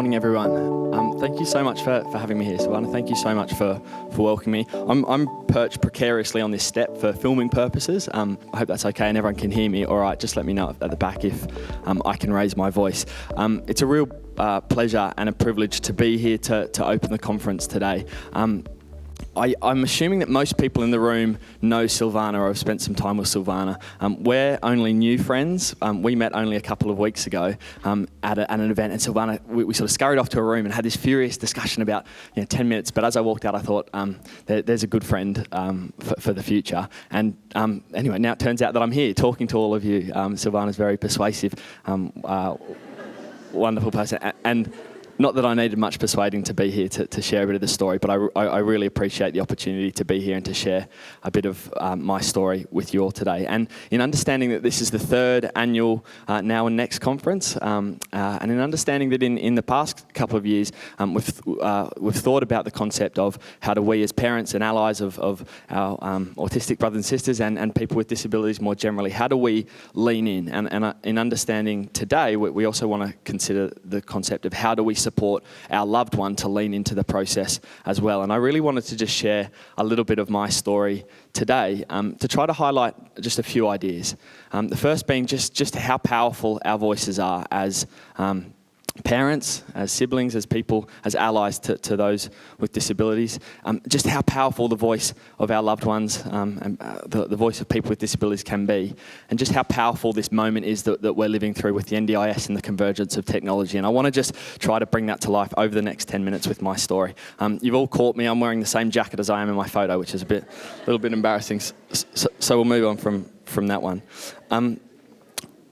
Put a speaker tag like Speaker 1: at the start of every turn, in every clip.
Speaker 1: morning, everyone. Thank you so much for having me here, Savannah. Thank you so much for welcoming me. I'm perched precariously on this step for filming purposes. I hope that's okay and everyone can hear me. All right, just let me know at the back if I can raise my voice. It's a real pleasure and a privilege to be here to open the conference today. I'm assuming that most people in the room know Silvana or have spent some time with Silvana. We're only new friends. We met only a couple of weeks ago at an event, and Silvana, we sort of scurried off to a room and had this furious discussion about 10 minutes. But as I walked out, I thought, there's a good friend for the future. And anyway, now it turns out that I'm here talking to all of you. Silvana's very persuasive, wonderful person. And not that I needed much persuading to be here to share a bit of the story, but I really appreciate the opportunity to be here and to share a bit of my story with you all today. And in understanding that this is the third annual Now and Next conference, and in understanding that in the past couple of years, we've thought about the concept of how do we as parents and allies of our autistic brothers and sisters and people with disabilities more generally, how do we lean in? And in understanding today, we also want to consider the concept of how do we support our loved one to lean into the process as well. And I really wanted to just share a little bit of my story today to try to highlight just a few ideas. The first being just how powerful our voices are as parents, as siblings, as people, as allies to those with disabilities. Just how powerful the voice of our loved ones and the voice of people with disabilities can be. And just how powerful this moment is that we're living through with the NDIS and the convergence of technology. And I want to just try to bring that to life over the next 10 minutes with my story. You've all caught me. I'm wearing the same jacket as I am in my photo, which is a little bit embarrassing. So we'll move on from that one.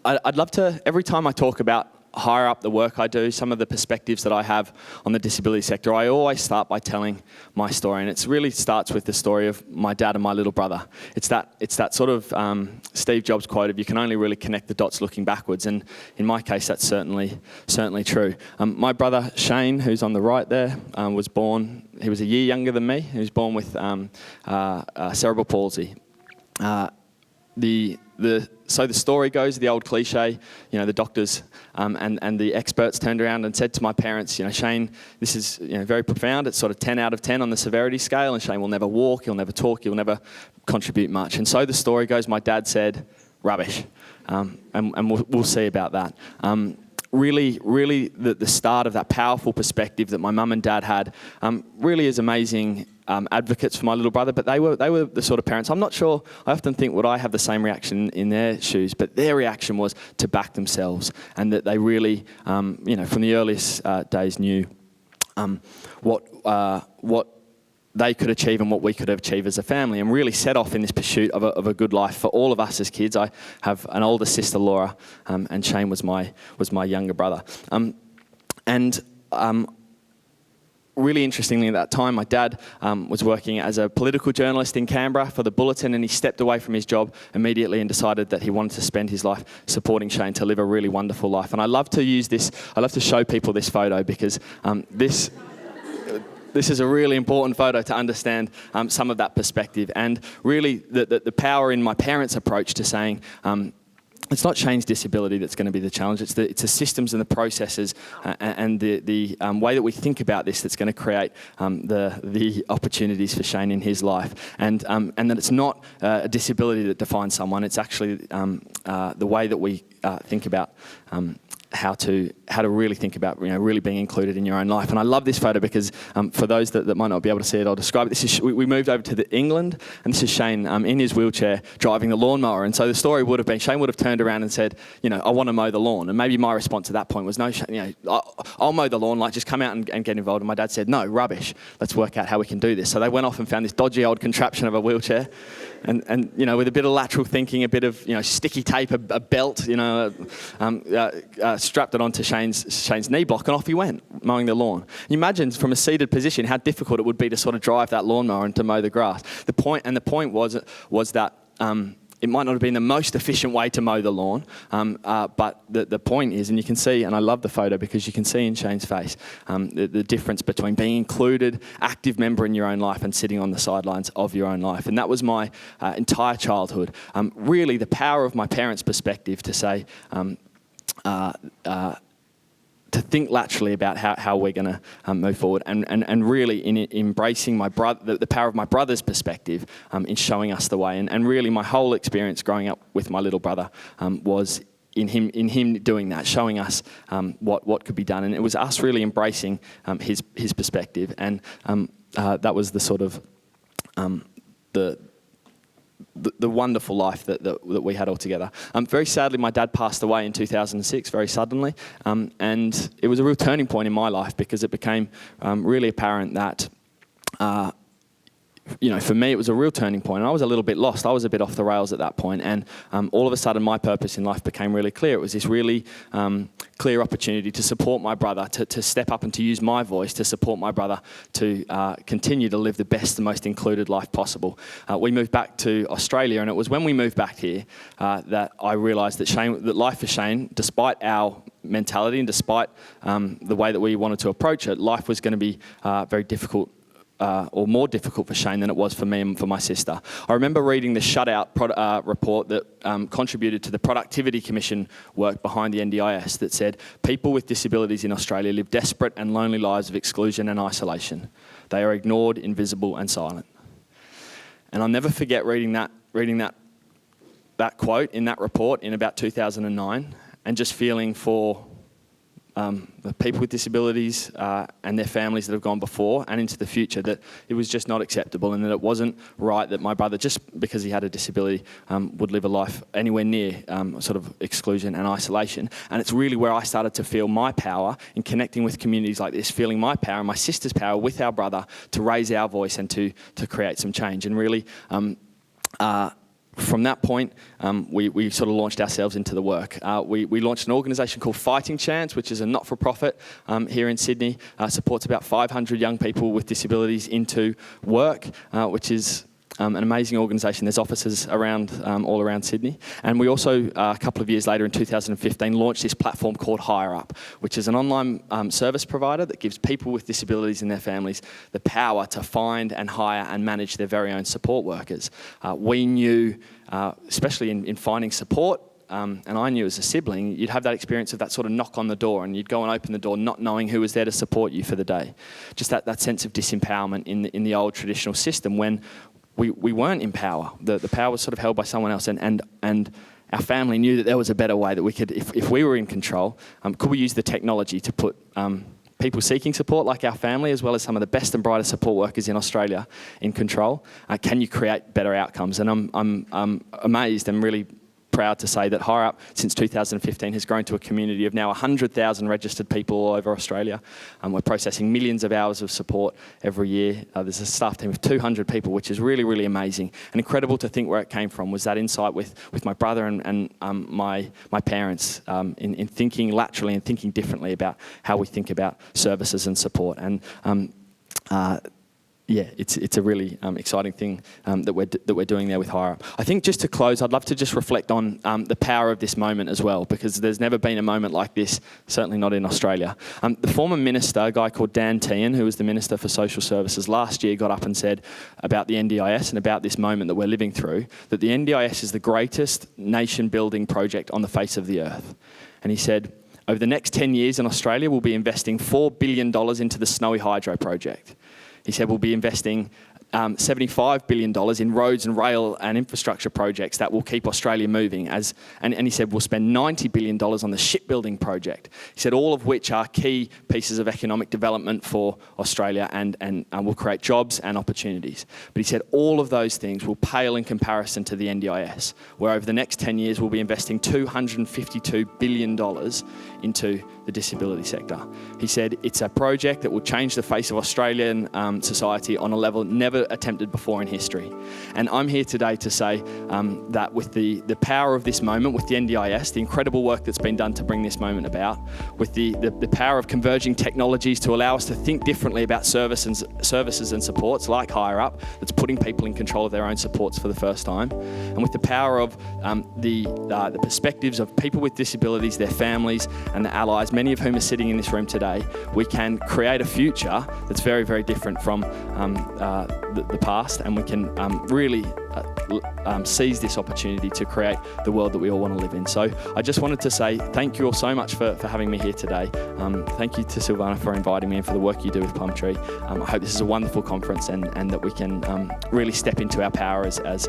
Speaker 1: I'd love to, every time I talk about Hireup, the work I do, some of the perspectives that I have on the disability sector, I always start by telling my story, and it really starts with the story of my dad and my little brother. It's that sort of Steve Jobs quote of you can only really connect the dots looking backwards, and in my case that's certainly true. My brother Shane, who's on the right there, was born, he was a year younger than me. He was born with cerebral palsy. So the story goes, the old cliche, the doctors and the experts turned around and said to my parents, Shane, this is very profound. It's sort of 10 out of 10 on the severity scale, and Shane will never walk, he'll never talk, he'll never contribute much. And so the story goes, my dad said, rubbish. And we'll see about that. Really, the start of that powerful perspective that my mum and dad had really is amazing. Advocates for my little brother, but they were the sort of parents. I'm not sure. I often think would I have the same reaction in their shoes, but their reaction was to back themselves, and that they really, from the earliest days knew what they could achieve and what we could achieve as a family, and really set off in this pursuit of a good life for all of us as kids. I have an older sister, Laura, and Shane was my younger brother, really interestingly, at that time, my dad was working as a political journalist in Canberra for the Bulletin, and he stepped away from his job immediately and decided that he wanted to spend his life supporting Shane to live a really wonderful life. And I love to show people this photo because this is a really important photo to understand some of that perspective, and really the power in my parents' approach to saying, it's not Shane's disability that's going to be the challenge. It's the systems and the processes and the way that we think about this that's going to create the opportunities for Shane in his life. And that it's not a disability that defines someone. It's actually the way that we think about how to really think about really being included in your own life. And I love this photo because for those that might not be able to see it, I'll describe it. We moved over to England, and this is Shane in his wheelchair driving the lawnmower. And so the story would have been Shane would have turned around and said, I want to mow the lawn. And maybe my response at that point was, no, Shane, I'll mow the lawn, just come out and get involved. And my dad said, no, rubbish. Let's work out how we can do this. So they went off and found this dodgy old contraption of a wheelchair. And with a bit of lateral thinking, a bit of sticky tape, a belt, strapped it onto Shane's knee block, and off he went mowing the lawn. You imagine from a seated position how difficult it would be to sort of drive that lawnmower and to mow the grass. The point was that it might not have been the most efficient way to mow the lawn, but the point is, and you can see, and I love the photo because you can see in Shane's face the difference between being included, active member in your own life, and sitting on the sidelines of your own life. And that was my entire childhood. Really, the power of my parents' perspective to say, to think laterally about how we're going to move forward, and really in embracing the power of my brother's perspective in showing us the way. And really my whole experience growing up with my little brother was in him doing that, showing us what could be done. And it was us really embracing his perspective. And that was the sort of the wonderful life that we had all together. Very sadly, my dad passed away in 2006, very suddenly, and it was a real turning point in my life, because it became really apparent that for me, it was a real turning point, and I was a little bit lost. I was a bit off the rails at that point, and all of a sudden my purpose in life became really clear. It was this really clear opportunity to support my brother, to step up and to use my voice to support my brother to continue to live the best and most included life possible. We moved back to Australia, and it was when we moved back here that I realised that life for Shane, despite our mentality and despite the way that we wanted to approach it, life was going to be very difficult, or more difficult for Shane than it was for me and for my sister. I remember reading the Shutout report that contributed to the Productivity Commission work behind the NDIS that said, people with disabilities in Australia live desperate and lonely lives of exclusion and isolation. They are ignored, invisible and silent. And I'll never forget reading that quote in that report in about 2009, and just feeling for the people with disabilities and their families that have gone before and into the future, that it was just not acceptable, and that it wasn't right that my brother, just because he had a disability, would live a life anywhere near sort of exclusion and isolation. And it's really where I started to feel my power in connecting with communities like this, feeling my power and my sister's power with our brother to raise our voice and to create some change. And really, from that point, we sort of launched ourselves into the work. We launched an organisation called Fighting Chance, which is a not-for-profit here in Sydney. Supports about 500 young people with disabilities into work, which is an amazing organisation. There's offices around all around Sydney. And we also, a couple of years later in 2015, launched this platform called Hireup, which is an online service provider that gives people with disabilities and their families the power to find and hire and manage their very own support workers. We knew, especially in finding support, and I knew as a sibling, you'd have that experience of that sort of knock on the door, and you'd go and open the door not knowing who was there to support you for the day. Just that sense of disempowerment in the old traditional system when we weren't in power. The power was sort of held by someone else, and our family knew that there was a better way that we could, if we were in control, could we use the technology to put people seeking support like our family, as well as some of the best and brightest support workers in Australia, in control? Can you create better outcomes? And I'm amazed and really proud to say that Hireup, since 2015, has grown to a community of now 100,000 registered people all over Australia. We're processing millions of hours of support every year. There's a staff team of 200 people, which is really, really amazing. And incredible to think where it came from was that insight with my brother and my parents in thinking laterally and thinking differently about how we think about services and support. And yeah, it's a really exciting thing that we're doing there with Hireup. I think just to close, I'd love to just reflect on the power of this moment as well, because there's never been a moment like this, certainly not in Australia. The former minister, a guy called Dan Tehan, who was the Minister for Social Services, last year got up and said about the NDIS and about this moment that we're living through, that the NDIS is the greatest nation-building project on the face of the earth. And he said, over the next 10 years in Australia, we'll be investing $4 billion into the Snowy Hydro project. He said we'll be investing $75 billion in roads and rail and infrastructure projects that will keep Australia moving. And he said we'll spend $90 billion on the shipbuilding project. He said all of which are key pieces of economic development for Australia and will create jobs and opportunities. But he said all of those things will pale in comparison to the NDIS, where over the next 10 years we'll be investing $252 billion into the disability sector. He said it's a project that will change the face of Australian society on a level never attempted before in history. And I'm here today to say that with the power of this moment, with the NDIS, the incredible work that's been done to bring this moment about, with the power of converging technologies to allow us to think differently about services and supports like Hireup, that's putting people in control of their own supports for the first time, and with the power of the perspectives of people with disabilities, their families and their allies, many of whom are sitting in this room today, we can create a future that's very, very different from the past, and we can really seize this opportunity to create the world that we all want to live in. So I just wanted to say thank you all so much for having me here today. Thank you to Silvana for inviting me and for the work you do with Plumtree. I hope this is a wonderful conference and that we can really step into our power as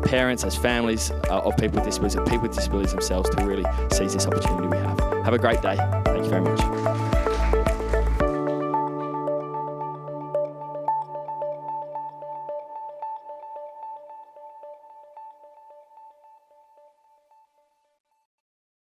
Speaker 1: parents, as families of people with disabilities themselves, to really seize this opportunity we have. Have a great day. Thank you very much.